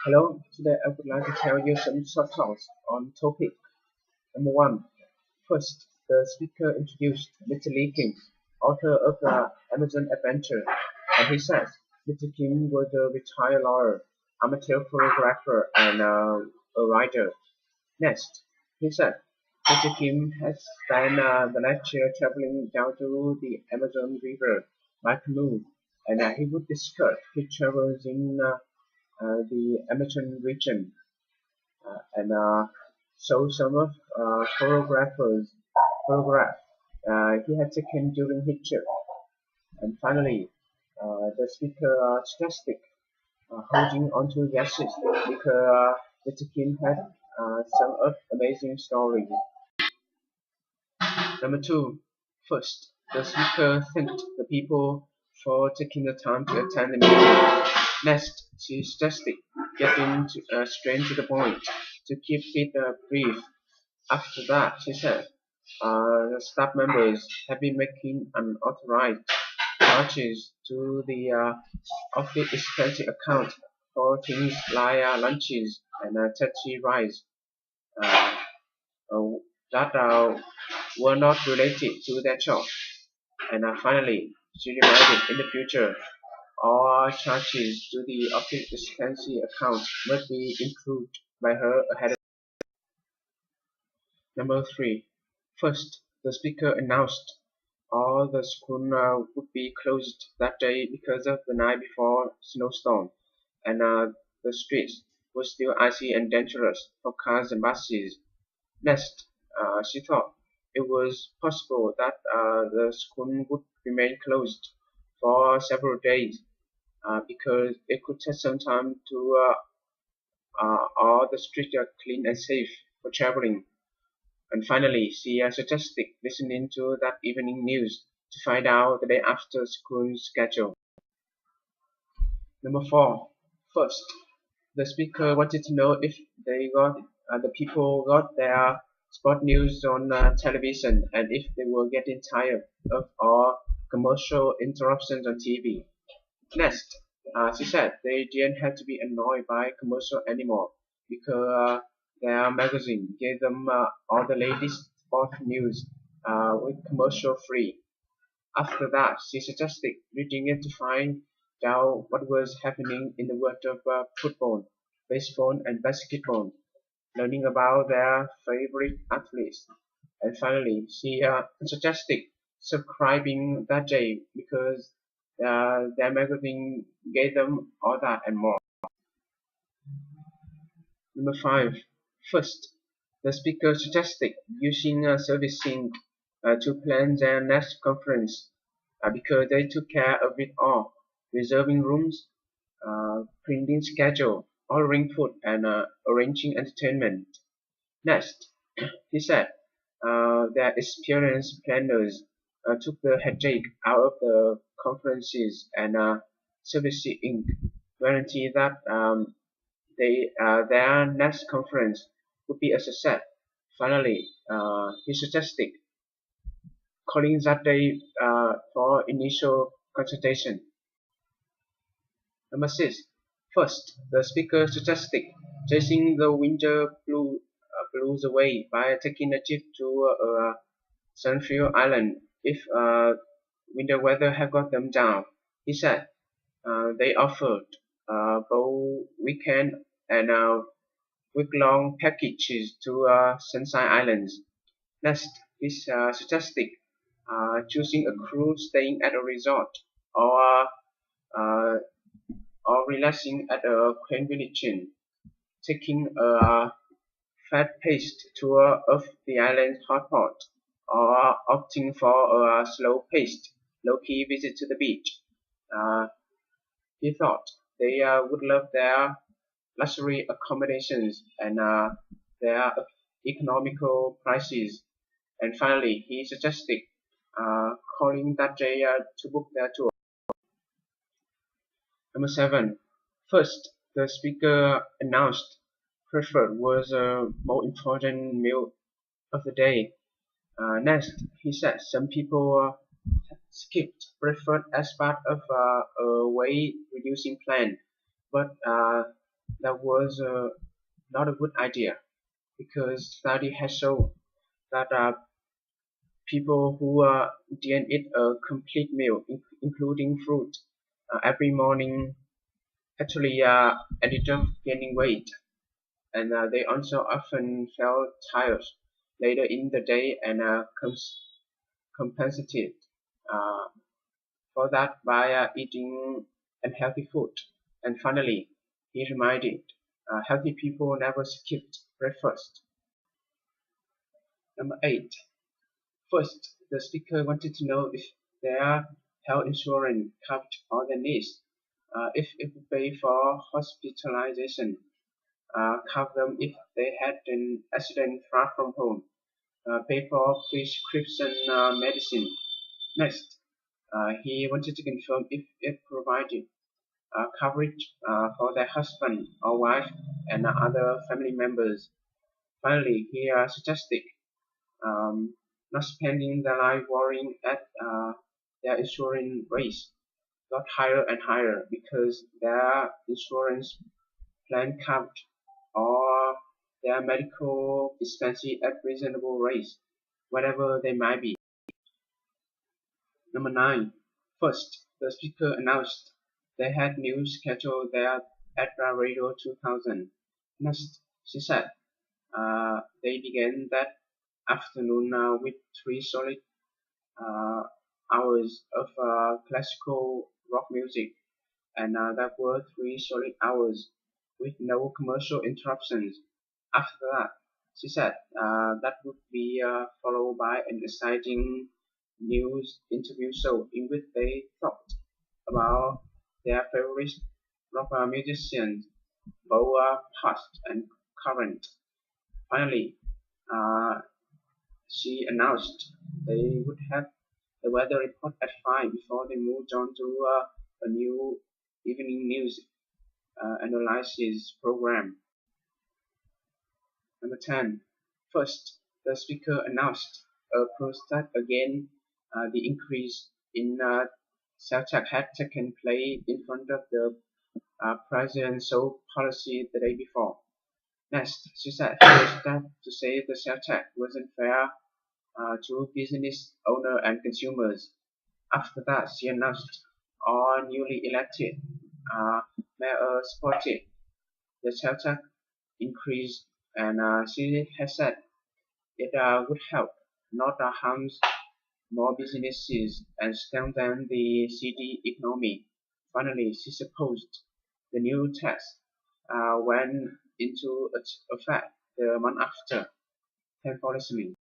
Hello, today I would like to tell you some short thoughts on topic. Number one, first, the speaker introduced Mr. Lee Kim, author of the Amazon Adventure, and he says Mr. Kim was a retired lawyer, amateur photographer, and a writer. Next, he said Mr. Kim has spent the last year traveling down to the Amazon River by canoe, and he would discuss his travels in the Amazon region and show some of photograph he had taken during his trip. And finally, the speaker statistic holding onto guesses because Mr. Kim had some of amazing stories. Number two, first, the speaker thanked the people for taking the time to attend the meeting. Next, she suggested getting straight to the point to keep it brief. After that, she said, the staff members have been making unauthorized charges to the office expense account for things like lunches and taxi rides uh, uh, that were not related to their job. And finally, she reminded in the future all charges to the office expense account must be improved by her ahead of Number three, first, the speaker announced all the school would be closed that day because of the night before snowstorm, and the streets were still icy and dangerous for cars and buses. Next, she thought it was possible that the school would remain closed for several days because it could take some time to all the streets are clean and safe for traveling. And finally, she suggested listening to that evening news to find out the day after school schedule. Number four, first, the speaker wanted to know if the people got their sport news on television and if they were getting tired of all commercial interruptions on TV. Next, she said they didn't have to be annoyed by commercial anymore because their magazine gave them all the latest sport news with commercial free. After that, she suggested reading it to find out what was happening in the world of football, baseball, and basketball, learning about their favorite athletes. And finally, she suggested subscribing that day because their magazine gave them all that and more. Number five, first, the speaker suggested using ServiceSync to plan their next conference because they took care of it all, reserving rooms, printing schedule, ordering food, and arranging entertainment. Next, he said their experienced planners took the headache out of the conferences and ServiceSync Inc. guarantee that their next conference would be a success. Finally, he suggested calling that day for initial consultation. Number six, first, the speaker suggested chasing the winter blues away by taking a trip to Sunfield Island if winter weather had got them down. He said they offered both weekend and week-long packages to Sunshine Islands. Next, he suggested choosing a cruise staying at a resort or uh, or relaxing at a quaint village inn, taking a fast-paced tour of the island's hot pot, or opting for a slow-paced, low-key visit to the beach. Uh, he thought they would love their luxury accommodations and their economical prices. And finally, he suggested calling that day to book their tour. Number seven, first, the speaker announced breakfast was a more important meal of the day. Next, he said some people skipped breakfast as part of a weight reducing plan. but that was not a good idea because study has shown that people who didn't eat a complete meal, including fruit, every morning actually ended up gaining weight, and they also often felt tired later in the day and compensated uh, for that by eating unhealthy food. And finally, he reminded healthy people never skipped breakfast. Number 8. First, the speaker wanted to know if their health insurance covered all their needs, if it would pay for hospitalization, cover them if they had an accident far from home, pay for prescription medicine. Next, he wanted to confirm if it provided coverage for their husband or wife and other family members. Finally, he suggested um, not spending their life worrying at their insurance rates got higher and higher because their insurance plan covered or their medical expenses at reasonable rates, whatever they might be. Number 9. First, the speaker announced they had new schedule there at Radio 2000. Next, she said they began that afternoon with 3 solid uh, hours of classical rock music, and that were 3 solid hours with no commercial interruptions. After that, she said that would be followed by an exciting news interview show in which they talked about their favorite rock musicians, both past and current. Finally, uh, she announced they would have the weather report at 5 before they moved on to a new evening news analysis program. Number 10. First, the speaker announced a protest against the increase in sales tax had taken place in front of the presidential policy the day before. Next, she said she was that to say the sales tax wasn't fair to business owners and consumers. After that, she announced all newly elected mayors supported the sales tax increase, and she has said it would help, not harm more businesses and strengthen the city economy. Finally, she supposed the new tax went into effect the month after. Thanks for listening.